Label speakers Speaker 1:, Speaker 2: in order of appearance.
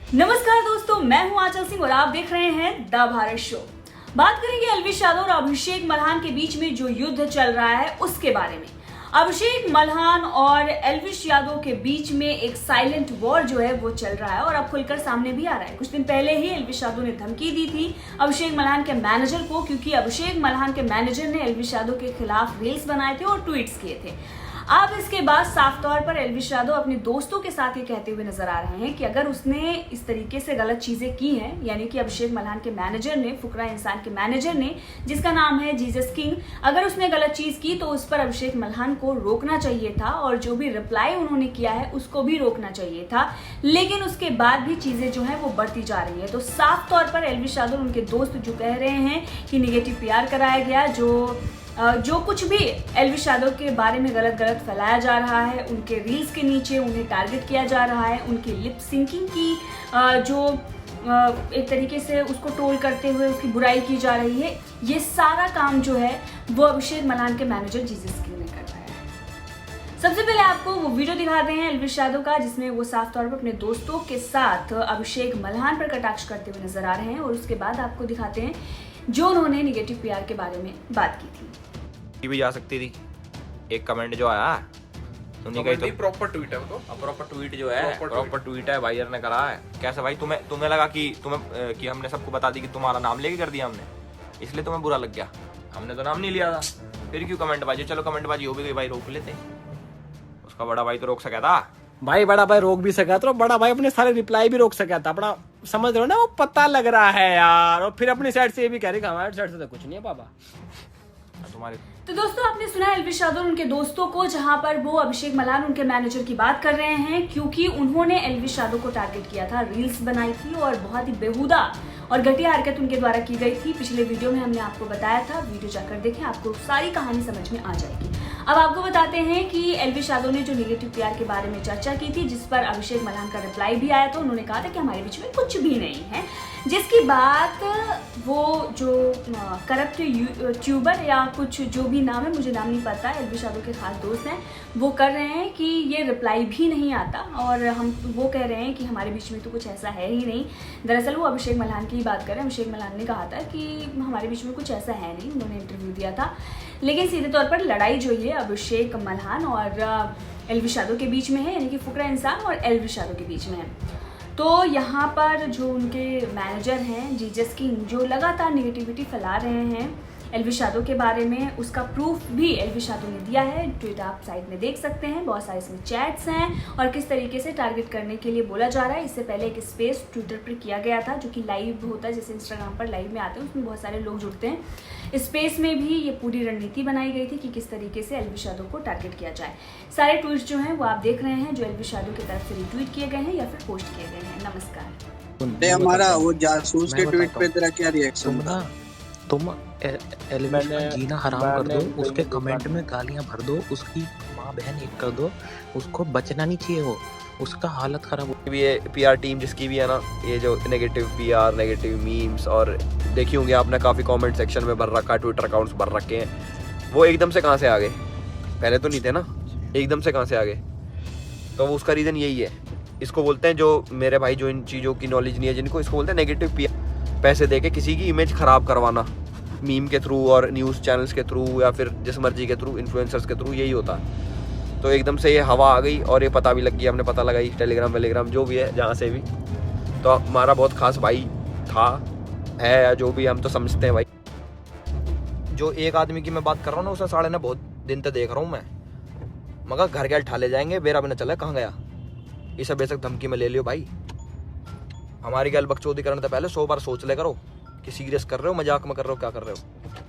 Speaker 1: नमस्कार दोस्तों, मैं हूं आंचल सिंह और आप देख रहे हैं द भारत शो। बात करेंगे एल्विश यादव और अभिषेक मल्हान के बीच में जो युद्ध चल रहा है उसके बारे में। अभिषेक मल्हान और एल्विश यादव के बीच में एक साइलेंट वॉर जो है वो चल रहा है और अब खुलकर सामने भी आ रहा है। कुछ दिन पहले ही एल्विश यादव ने धमकी दी थी अभिषेक मल्हान के मैनेजर को, क्योंकि अभिषेक मल्हान के मैनेजर ने एल्विश यादव के खिलाफ रील्स बनाए थे और ट्वीट्स किए थे। अब इसके बाद साफ तौर पर एल्विश यादव अपने दोस्तों के साथ ये कहते हुए नजर आ रहे हैं कि अगर उसने इस तरीके से गलत चीजें की हैं, यानी कि अभिषेक मल्हान के मैनेजर ने, फुकरा इंसान के मैनेजर ने, जिसका नाम है जीसस किंग, अगर उसने गलत चीज की तो उस पर अभिषेक मल्हान को रोकना चाहिए था और जो भी रिप्लाई उन्होंने किया है उसको भी रोकना चाहिए था। लेकिन उसके बाद भी चीजें जो है वो बढ़ती जा रही है। तो साफ तौर पर एल्विश यादव, उनके दोस्त जो कह रहे हैं कि निगेटिव पीआर कराया गया, जो कुछ भी एल्विश यादव के बारे में गलत फैलाया जा रहा है, उनके रील्स के नीचे उन्हें टारगेट किया जा रहा है, उनकी लिप सिंकिंग की एक तरीके से उसको ट्रोल करते हुए उसकी बुराई की जा रही है, ये सारा काम जो है वो अभिषेक मल्हान के मैनेजर जीसस किंग ने करवाया है। सबसे पहले आपको वो वीडियो दिखाते हैं एल्विश यादव का, जिसमें वो साफ तौर पर अपने दोस्तों के साथ अभिषेक मल्हान पर कटाक्ष करते हुए नजर आ रहे हैं, और उसके बाद आपको दिखाते हैं जो उन्होंने निगेटिव पीआर के बारे में बात की थी।
Speaker 2: भी जा सकती थी। एक कमेंट जो आया सुनिए, कहीं तो
Speaker 3: प्रॉपर ट्वीट है वो, तो
Speaker 2: प्रॉपर ट्वीट जो है प्रॉपर ट्वीट है, भाईयर ने करा है। कैसे भाई, तुम्हें लगा कि कि हमने सबको बता दी कि तुम्हारा नाम लेके कर दिया हमने, इसलिए तुम्हें बुरा लग गया? हमने तो नाम नहीं लिया था, फिर क्यों कमेंट बाजी? चलो कमेंट बाजी हो भी गई भाई, रोक लेते। उसका बड़ा भाई तो रोक सका था
Speaker 4: भाई, बड़ा भाई रोक भी सका तो बड़ा भाई अपने सारे रिप्लाई भी रोक सका था। अपना समझ रहे हो ना, वो पता लग रहा है यार। और फिर अपनी साइड से ये भी कह रही कि हमारी साइड से तो कुछ नहीं है पापा
Speaker 2: तुम्हारे।
Speaker 1: तो दोस्तों, आपने सुना एल्विश यादव उनके दोस्तों को, जहां पर वो अभिषेक मल्हान उनके मैनेजर की बात कर रहे हैं, क्योंकि उन्होंने एल्विश यादव को टारगेट किया था, रील्स बनाई थी और बहुत ही बेहुदा और घटिया हरकत उनके द्वारा की गई थी। पिछले वीडियो में हमने आपको बताया था, वीडियो जाकर देखें, आपको सारी कहानी समझ में आ जाएगी। अब आपको बताते हैं कि एल्विश यादव ने जो निगेटिव पीआर के बारे में चर्चा की थी, जिस पर अभिषेक मल्हान का रिप्लाई भी आया था। उन्होंने कहा था कि हमारे बीच में कुछ भी नहीं है, जिसकी बात वो जो करप्ट ट्यूबर या कुछ जो भी नाम है, मुझे नाम नहीं पता, एल्विश यादव के खास दोस्त हैं, वो कर रहे हैं कि ये रिप्लाई भी नहीं आता और वो कह रहे हैं कि हमारे बीच में तो कुछ ऐसा है ही नहीं। दरअसल वो अभिषेक मल्हान की बात कर रहे हैं। अभिषेक मल्हान ने कहा था कि हमारे बीच में कुछ ऐसा है नहीं, उन्होंने इंटरव्यू दिया था। लेकिन सीधे तौर पर लड़ाई जो है अभिषेक मल्हान और एल्विश यादव के बीच में है, यानी कि फुकरा इंसान और एल्विश यादव के बीच में है। तो यहाँ पर जो उनके मैनेजर हैं जीसस किंग, जो लगातार निगेटिविटी फैला रहे हैं एल्विश यादव के बारे में, उसका प्रूफ भी एल्विश यादव ने दिया है। ट्वीट आप साइड में देख सकते हैं, बहुत सारे इसमें चैट्स हैं और किस तरीके से टारगेट करने के लिए बोला जा रहा है। इससे पहले एक स्पेस ट्विटर पर किया गया था, जो कि लाइव होता है, जैसे इंस्टाग्राम पर लाइव में आते हैं, उसमें बहुत सारे लोग जुड़ते हैं। स्पेस में भी ये पूरी रणनीति बनाई गई थी कि किस तरीके से एल्विश यादव को टारगेट किया जाए। सारे ट्वीट्स जो हैं वो आप देख रहे हैं, जो एल्विश यादव की तरफ से रिट्वीट किए गए हैं या फिर पोस्ट किए गए हैं। नमस्कार।
Speaker 5: हमारा वो जासूस के ट्वीट पे तेरा क्या रिएक्शन था?
Speaker 6: तुम एलिमेंट में जीना हराम कर दो, उसके कमेंट में गालियां भर दो, उसकी माँ बहन एक कर दो, उसको बचना नहीं चाहिए, वो उसका हालत खराब हो।
Speaker 2: ये पीआर टीम जिसकी भी है ना, ये जो नेगेटिव पीआर, नेगेटिव मीम्स, और देखी होंगे आपने काफ़ी कमेंट सेक्शन में भर रखा है, ट्विटर अकाउंट्स भर रखे हैं, वो एकदम से कहाँ से आ गए? पहले तो नहीं थे ना, एकदम से कहाँ से आ गए? तो उसका रीज़न यही है। इसको बोलते हैं, जो मेरे भाई जो इन चीज़ों की नॉलेज नहीं है जिनको, इसको बोलते हैं नेगेटिव पीआर। पैसे दे के किसी की इमेज ख़राब करवाना, मीम के थ्रू और न्यूज़ चैनल्स के थ्रू या फिर जिस मर्जी के थ्रू, इन्फ्लुएंसर्स के थ्रू, यही होता है। तो एकदम से ये हवा आ गई और ये पता भी लग गया, हमने पता लगाई टेलीग्राम वेलीग्राम जो भी है, जहाँ से भी। तो हमारा बहुत खास भाई था, है, या जो भी, हम तो समझते हैं भाई। जो एक आदमी की मैं बात कर रहा हूँ ना, उसे साढ़े ना बहुत दिन तक देख रहा हूँ मैं, मगर घर गया ठा ले जाएंगे, बेरा भी ना चला कहाँ गया। ये सब बेशक धमकी में ले लियो भाई, हमारी गैल बकचोदी करने से पहले 100 बार सोच ले करो कि सीरियस कर रहे हो, मजाक में कर रहे हो, क्या कर रहे हो।